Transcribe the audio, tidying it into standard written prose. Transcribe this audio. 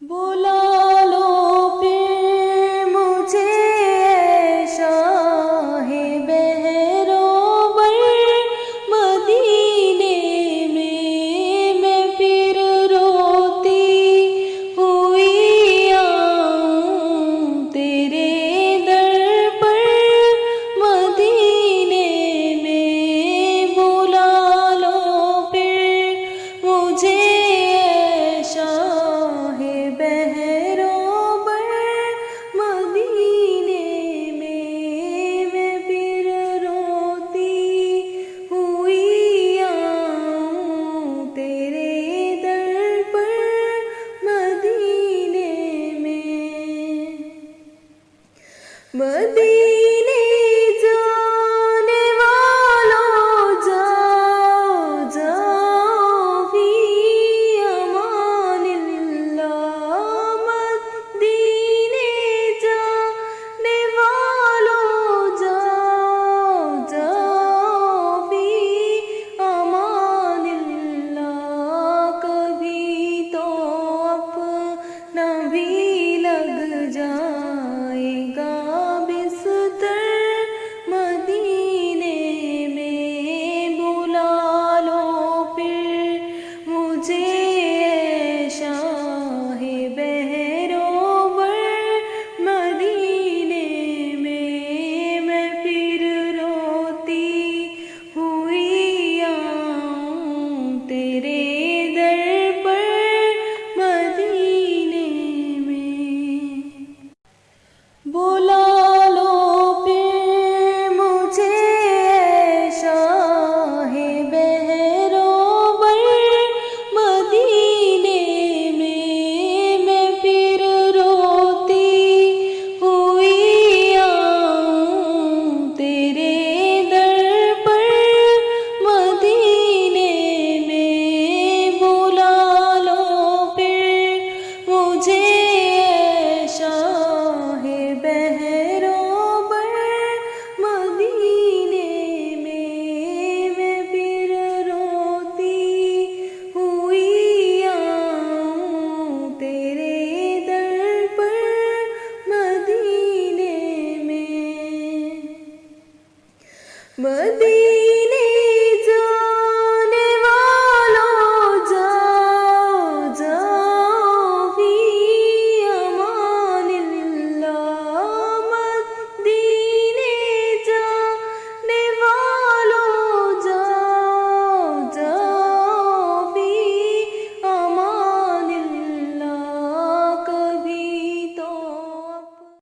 بلا لو پھر مجھے اے شاہ بہروبر مدینے میں پھر روتی ہوئی آؤں تیرے در پر مدینے میں بلا لو پھر مجھے اے شاہ بہروبر مدینے میں پھر روتی ہوئی آؤں تیرے در پر مدینے میں